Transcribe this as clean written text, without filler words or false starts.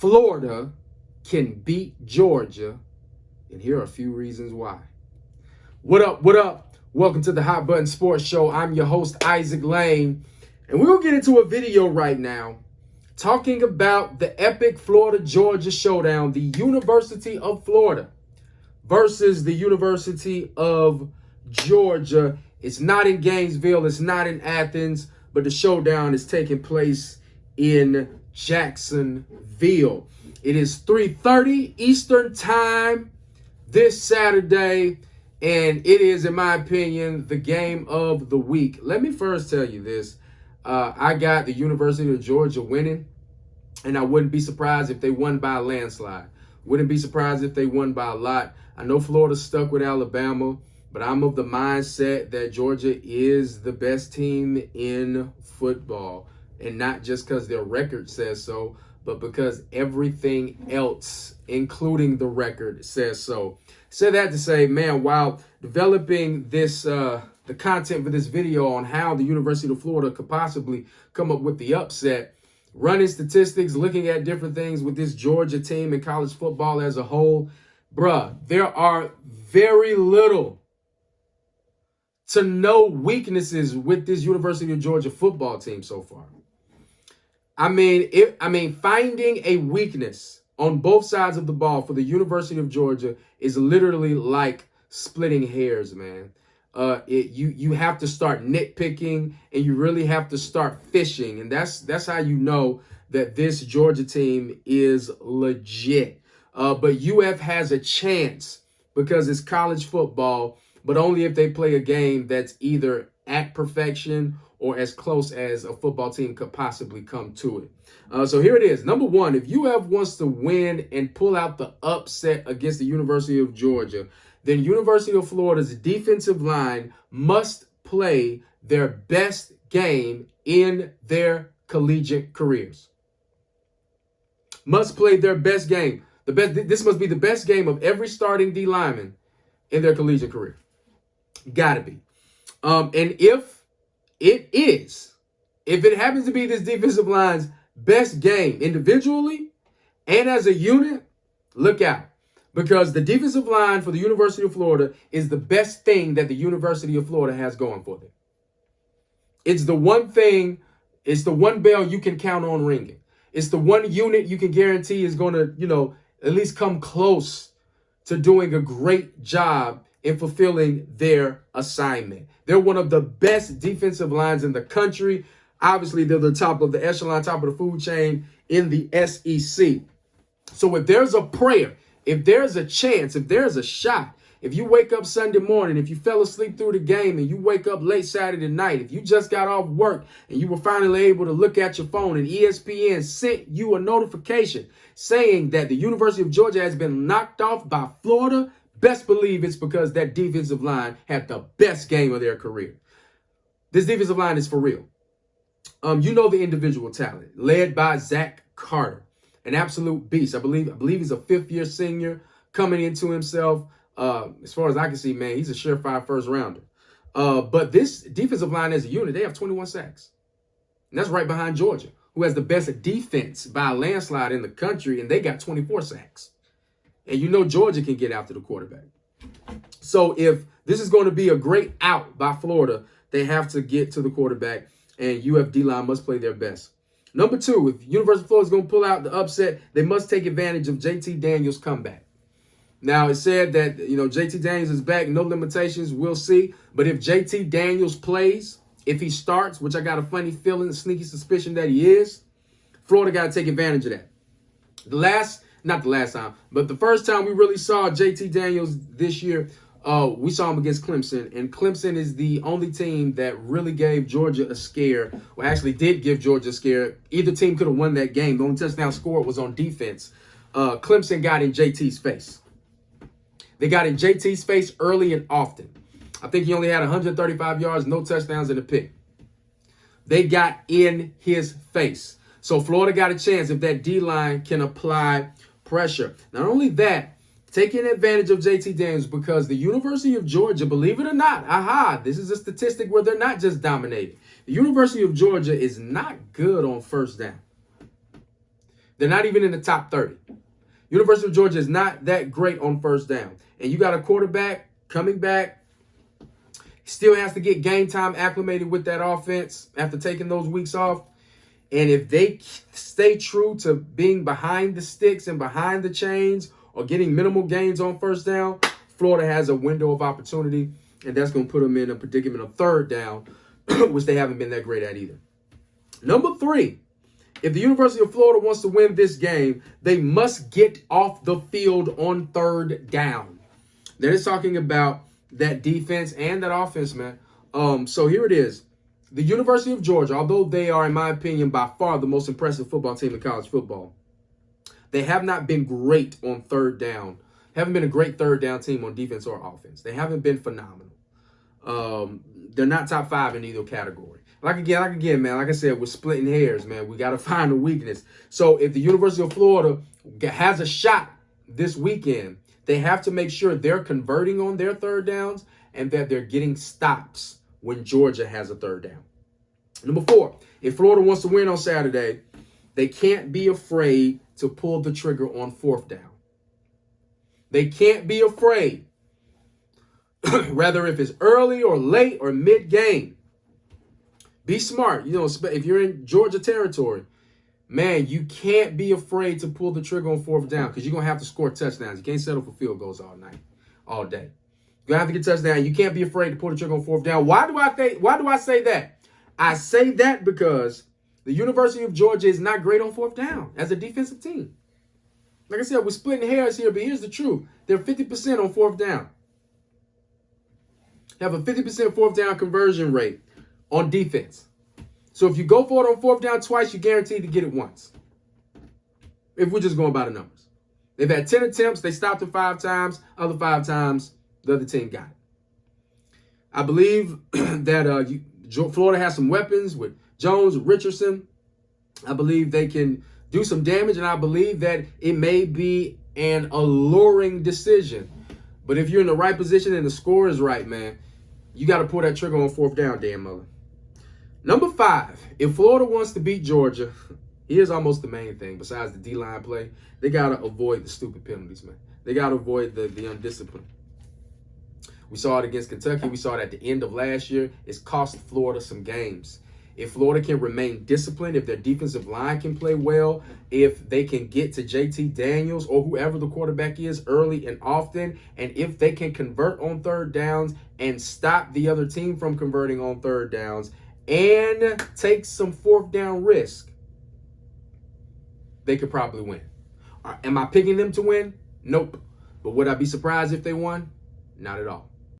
Florida can beat Georgia, and here are a few reasons why. What up, what up? Welcome to the Hot Button Sports Show. I'm your host, Isaac Lane, and we're going to get into a video right now talking about the epic Florida-Georgia showdown, the University of Florida versus the University of Georgia. It's not in Gainesville, it's not in Athens, but the showdown is taking place in Jacksonville. It is 3:30 Eastern Time this Saturday, and it is, in my opinion, the game of the week. Let me first tell you this. I got the University of Georgia winning, and I wouldn't be surprised if they won by a landslide. Wouldn't be surprised if they won by a lot. I know Florida's stuck with Alabama, but I'm of the mindset that Georgia is the best team in football. And not just because their record says so, but because everything else, including the record, says so. Said that to say, man, while developing this, the content for this video on how the University of Florida could possibly come up with the upset, running statistics, looking at different things with this Georgia team and college football as a whole, bruh, there are very little to no weaknesses with this University of Georgia football team so far. I mean, finding a weakness on both sides of the ball for the University of Georgia is literally like splitting hairs, man. You have to start nitpicking, and you really have to start fishing, and that's how you know that this Georgia team is legit. But UF has a chance because it's college football, but only if they play a game that's either at perfection or as close as a football team could possibly come to it. So here it is. Number one, if UF wants to win and pull out the upset against the University of Georgia, then University of Florida's defensive line must play their best game in their collegiate careers. Must play their best game. This must be the best game of every starting D lineman in their collegiate career. Gotta be. And if it happens to be this defensive line's best game individually and as a unit, look out. Because the defensive line for the University of Florida is the best thing that the University of Florida has going for them. It's the one thing, it's the one bell you can count on ringing. It's the one unit you can guarantee is going to, at least come close to doing a great job in fulfilling their assignment. They're one of the best defensive lines in the country. Obviously, they're the top of the echelon, top of the food chain in the SEC. So if there's a prayer, if there's a chance, if there's a shot, if you wake up Sunday morning, if you fell asleep through the game and you wake up late Saturday night, if you just got off work and you were finally able to look at your phone and ESPN sent you a notification saying that the University of Georgia has been knocked off by Florida, best believe it's because that defensive line had the best game of their career. This defensive line is for real. You know the individual talent, led by Zach Carter, an absolute beast. I believe he's a fifth-year senior coming into himself. As far as I can see, man, he's a surefire first-rounder. But this defensive line as a unit, they have 21 sacks. And that's right behind Georgia, who has the best defense by a landslide in the country, and they got 24 sacks. And you know Georgia can get after the quarterback. So if this is going to be a great out by Florida, they have to get to the quarterback, and UF D-line must play their best. Number two, if University of Florida is going to pull out the upset, they must take advantage of JT Daniels' comeback. Now, it's said that, JT Daniels is back, no limitations, we'll see. But if JT Daniels plays, if he starts, which I got a funny feeling, a sneaky suspicion that he is, Florida got to take advantage of that. Not the last time, but the first time we really saw JT Daniels this year, we saw him against Clemson. And Clemson is the only team that really gave Georgia a scare. Well, actually did give Georgia a scare. Either team could have won that game. The only touchdown scored was on defense. Clemson got in JT's face. They got in JT's face early and often. I think he only had 135 yards, no touchdowns, and a pick. They got in his face. So Florida got a chance if that D-line can apply pressure. Not only that, taking advantage of JT Daniels, because the University of Georgia, believe it or not, this is a statistic where they're not just dominating. The University of Georgia is not good on first down. They're not even in the top 30. University of Georgia is not that great on first down. And you got a quarterback coming back. Still has to get game time acclimated with that offense after taking those weeks off. And if they stay true to being behind the sticks and behind the chains or getting minimal gains on first down, Florida has a window of opportunity, and that's going to put them in a predicament of third down, which they haven't been that great at either. Number 3, if the University of Florida wants to win this game, they must get off the field on third down. That is talking about that defense and that offense, man. So here it is. The University of Georgia, although they are, in my opinion, by far the most impressive football team in college football, they have not been great on third down. Haven't been a great third down team on defense or offense. They haven't been phenomenal. They're not top 5 in either category. Like again, man, like I said, we're splitting hairs, man. We got to find a weakness. So if the University of Florida has a shot this weekend, they have to make sure they're converting on their third downs and that they're getting stops when Georgia has a third down. Number 4, if Florida wants to win on Saturday, they can't be afraid to pull the trigger on fourth down. They can't be afraid, whether if it's early or late or mid-game. Be smart. You know, if you're in Georgia territory, man, you can't be afraid to pull the trigger on fourth down because you're going to have to score touchdowns. You can't settle for field goals all night, all day. You're going to have to get touchdowns. You can't be afraid to pull the trigger on fourth down. Why do I say that? I say that because the University of Georgia is not great on fourth down as a defensive team. Like I said, we're splitting hairs here, but here's the truth. They're 50% on fourth down. They have a 50% fourth down conversion rate on defense. So if you go for it on fourth down twice, you're guaranteed to get it once. If we're just going by the numbers. They've had 10 attempts. They stopped it 5 times. Other 5 times, the other team got it. I believe that Florida has some weapons with Jones, Richardson. I believe they can do some damage, and I believe that it may be an alluring decision. But if you're in the right position and the score is right, man, you got to pull that trigger on fourth down, Dan Mullen. Number 5, if Florida wants to beat Georgia, here's almost the main thing besides the D-line play. They got to avoid the stupid penalties, man. They got to avoid the undisciplined. We saw it against Kentucky. We saw it at the end of last year. It's cost Florida some games. If Florida can remain disciplined, if their defensive line can play well, if they can get to JT Daniels or whoever the quarterback is early and often, and if they can convert on third downs and stop the other team from converting on third downs and take some fourth down risk, they could probably win. Am I picking them to win? Nope. But would I be surprised if they won? Not at all.